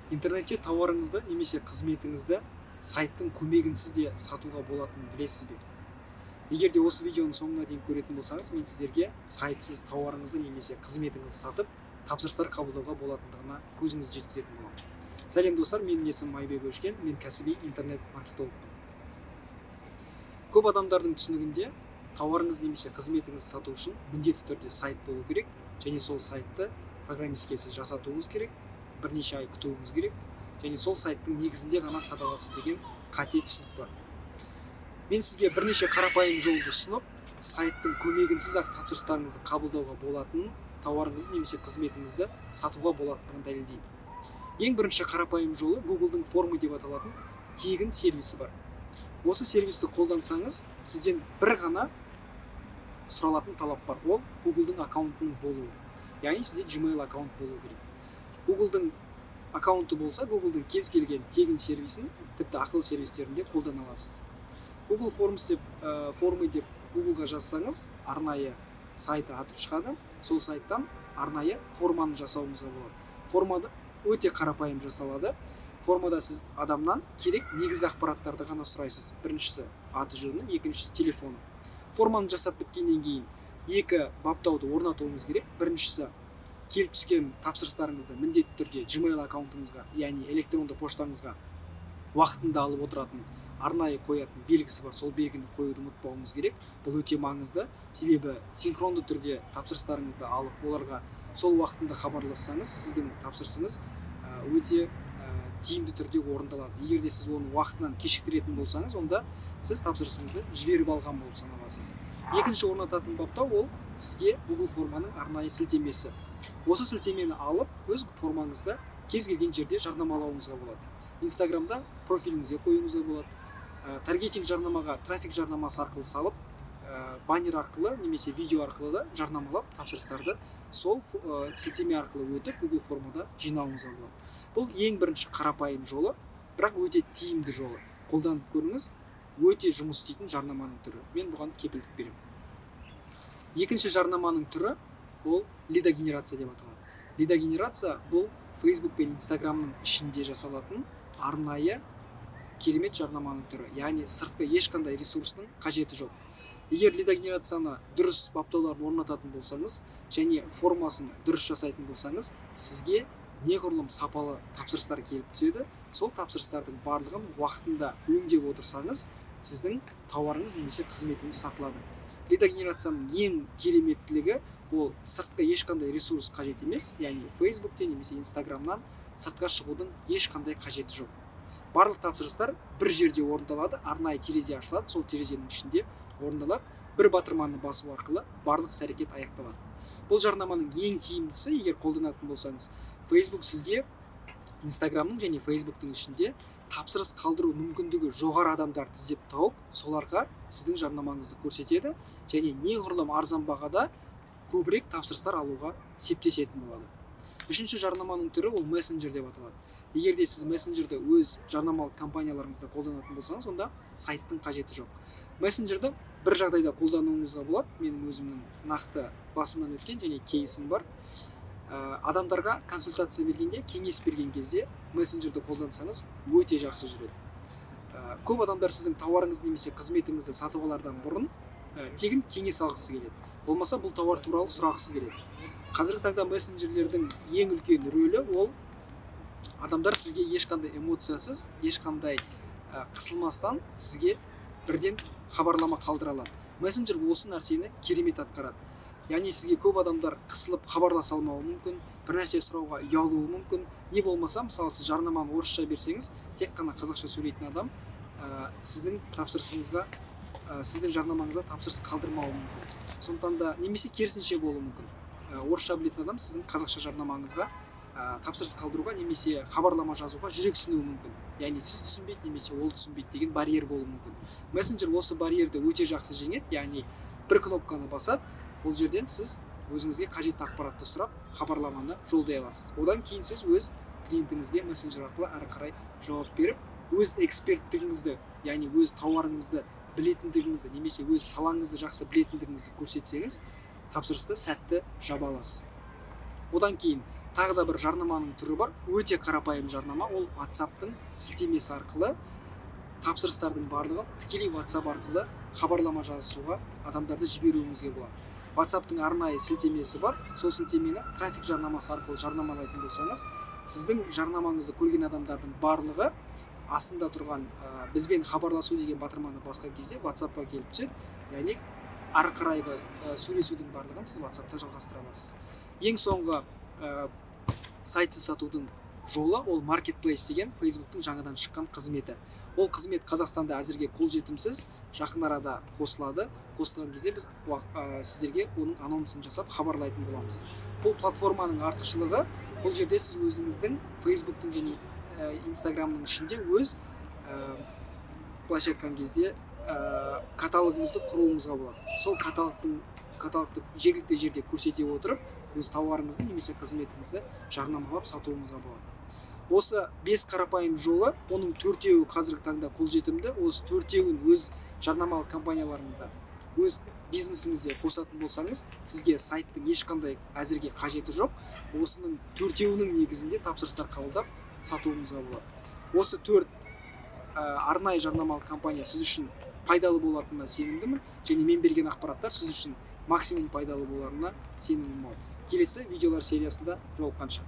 Интернетте тауарыңызды немесе қызметіңізді сайттың көмегінсіз де сатуға болатынын білесіз бе? Егер де осы видеоның соңына дейін көретін болсаңыз, мен сіздерге сайтсыз тауарыңызды немесе қызметіңізді сатып, тапсырыстар қабылдауға болатындығына көзіңізді жеткізетін боламын. Сәлем достар, менің есімім Айбек Өшкен, мен кәсіби интернет-маркетологпын. Көп адамдардың түсінігінде тауарыңыз немесе қызметіңізді сату үшін міндетті түрде сайт болу керек, және сол сайтты программистке сіз жасатуыңыз керек, бірнеше ай күтуіңіз керек, және сол сайттың негізінде ғана сата аласыз деген қате түсінік бар. Мен сізге бірнеше қарапайым жолды ұсынып, сайттың көмегінсіз ақ тапсырыстарыңызды қабылдауға болатынын, тауарыңызды немесе қызметіңізді сатуға болатындығын дәлелдеймін. Ең бірінші қарапайым жолы Google-дың формы деп аталатын тегін сервисі бар. Осы сервисті қолдансаңыз, сізден бір ғана сұралатын талап бар. Ол Google-дың аккаунтының болуы. Яғни сізде Gmail аккаунт болу керек. Google-дың аккаунты болса, Google-дың кез келген тегін сервисін, тіпті ақыл сервистерінде қолдана аласыз. Google формы деп Google-ға жазсаңыз, арнайы сайты атып шығады. Сол сайттан арнайы форманы жасауыңызға болады. Формада өте қарапайым жасалады. Формада сіз адамнан керек негізгі ақпараттарды ғана сұрайсыз. Біріншісі аты жөні, екіншісі телефоны. Форманы жасап біткеннен кейін екі баптауды орнатуыңыз керек. Біріншісі келіп түскен тапсырыстарыңызды міндетті түрде Gmail аккаунтыңызға, яғни электронды поштаңызға уақытында алып отыратын арнайы қоятын белгісі бар. Сол белгіні қоюды ұмытпауыңыз керек. Бұл өте маңызды. Себебі синхронды түрде тапсырыстарыңызды алып, оларға сол уақытында хабарлассаңыз, сіздің тапсырысыңыз өте тиімді түрде орындалады. Егер де сіз оны уақытынан кешіктіретін болсаңыз, онда сіз тапсырысыңызды жіберіп алған болып саналасыз. Екінші орнататын баптау ол сізге Google форманың арнайы сілтемесі. Осы сілтемені алып, өз формаңызды кез келген жерде жарнамалауыңызға болады. Инстаграмда профиліңізге қоюыңызға болады. Таргетинг жарнамаға трафик жарнамасы арқылы салып, баннер арқылы немесе видео арқылы да жарнамалап тапсырыстарды сол сілтеме арқылы өтіп Google формада жинауыңызға болады. Бұл ең бірінші қарапайым жолы, бірақ өте тиімді жолы. Қолданып көріңіз, өте жұмыс істейтін жарнаманың түрі. Мен бұған кепілдік беремін. Екінші жарнаманың түрі ол лидогенерация деп аталады. Лидогенерация бұл Facebook пен Instagramның ішінде жасалатын арнайы керемет жарнаманың түрі. Яғни сыртқы ешқандай ресурстың қажеті жоқ. Егер лидогенерацияны дұрыс баптауларын орнататын болсаңыз, және формасын дұрыс жасайтын болсаңыз, сізге неғұрлым сапалы тапсырыстар келіп түседі. Сол тапсырыстардың барлығын уақытында өңдеп отырсаңыз, сіздің тауарыңыз немесе қызметіңіз сатылады. Лидогенерацияның ең кереметтілігі ол сыртқы ешқандай ресурс қажет емес, яғни Facebook'те немесе Instagram'нан сыртқа шығудың ешқандай қажеті жоқ. Барлық тапсырыстар бір жерде орындалады, арнайы терезе ашылады, сол терезенің ішінде орындалады. Бір батырманы басу арқылы барлық іс-әрекет аяқталады. Бұл жарнаманың ең тиімдісі, егер қолданатын болсаңыз, Facebook сізге Instagram'ның және Facebook'тың ішінде тапсырыс қалдыру мүмкіндігі жоғары адамдарды іздеп тауып, соларға сіздің жарнамаңызды көрсетеді, және неғұрлым арзан бағада көбірек тапсырыстар алуға септесетін болады. Үшінші жарнаманың түрі ол мессенджер деп аталады. Егер де сіз мессенджерді өз жарнамалық компанияларыңызда қолданатын болсаңыз, онда сайттың қажеті жоқ. Мессенджерді бір жағдайда қолдануыңызға болады. Менің өзімнің нақты басымнан өткен және кейсім бар. Адамдарға консультация бергенде, кеңес берген кезде мессенджерді қолдансаңыз өте жақсы жүреді. Көп адамдар сіздің тауарыңызды немесе қызметіңізді сатып алардан бұрын тегін кеңес алғысы келеді. Болмаса бұл тауар туралы сұрағысы келеді. Қазіргі таңда мессенджерлердің ең үлкен рөлі ол адамдар сізге ешқандай эмоциясыз, ешқандай қысылмастан сізге бірден хабарлама қалдыра алады. Мессенджер осы нәрсені керемет атқарады. Яғни сізге көп адамдар қысылып хабарласа алмауы мүмкін, бір нәрсе сұрауға ұялуы мүмкін. Не болмаса, мысалы сіз жарнаманы орысша берсеңіз, тек қана қазақша сөйлейтін адам сіздің тапсырысыңызға, сіздің жарнамаңызға тапсырыс қалдырмауы мүмкін. Сондықтан да немесе керісінше болуы мүмкін. Орысша білетін адам сіздің қазақша жарнамаңызға тапсырыс қалдыруға немесе хабарлама жазуға жүрексінуі мүмкін. Яғни сіз түсінбейді немесе ол түсінбейді деген барьер болуы мүмкін. Мессенджер осы барьерді өте жақсы жеңеді, яғни бір кнопканы басады, ол жерден сіз өзіңізге қажетті ақпаратты сұрап, хабарламаны жолдай аласыз. Одан кейін сіз өз клиентіңізге мессенджер арқылы әрі қарай жауап беріп, өз эксперттігіңізді, яғни өз тауарыңызды білетіндігіңізді немесе өз салаңызды жақсы білетіндігіңізді көрсетсеңіз, тапсырысты сәтті жаба аласыз. Одан кейін тағы да бір жарнаманың түрі бар, өте қарапайым жарнама. Ол WhatsApp-тың сілтемесі арқылы тапсырыстардың барлығын тікелей WhatsApp арқылы хабарлама жазысуға адамдарды жіберуіңізге болады. WhatsApp-тың арнайы сілтемесі бар. Сол сілтемені трафик жарнамасы арқылы жарнамалайтын болсаңыз, сіздің жарнамаңызды көрген адамдардың барлығы астында тұрған бізбен хабарласу деген батырманы басқан кезде WhatsApp-қа келіп түседі. Яғни ары қарайғы сөйлесудің барлығын сіз WhatsApp-та жалғастыра аласыз. Ең соңғы сайтсыз сатудың жолы ол Marketplace деген Facebook-тың жаңадан шыққан қызметі. Ол қызмет Қазақстанда әзірге қолжетімсіз, жақын арада қосылады. Қосылған кезде біз сіздерге оның анонсын жасап хабарлайтын боламыз. Бұл платформаның артықшылығы, бұл жерде сіз өзіңіздің Facebook-тың және Instagram-ның ішінде өз былайша айтқан кезде каталогыңызды құруыңызға болады. Сол каталогты жергілікті жерде көрсете отырып, өз тауарыңызды немесе қызметіңізді жарнамалап сатуыңызға болады. Осы 5 қарапайым жолы, оның 4-еуі қазіргі таңда қолжетімді. Осы 4-еуін өз жарнамалық компанияларыңызда, өз бизнесіңізде қосатын болсаңыз, сізге сайттың ешқандай әзірге қажеті жоқ. Осының 4-еуінің негізінде тапсырыстар қабылдап сатуыңызға болады. Осы 4 арнайы жарнамалық компания сіз үшін пайдалы болатынына сенімдімін, және мен берген ақпараттар сіз үшін максимум пайдалы боларына сенімім мол. Келесі видеолар сериясында жолыққанша.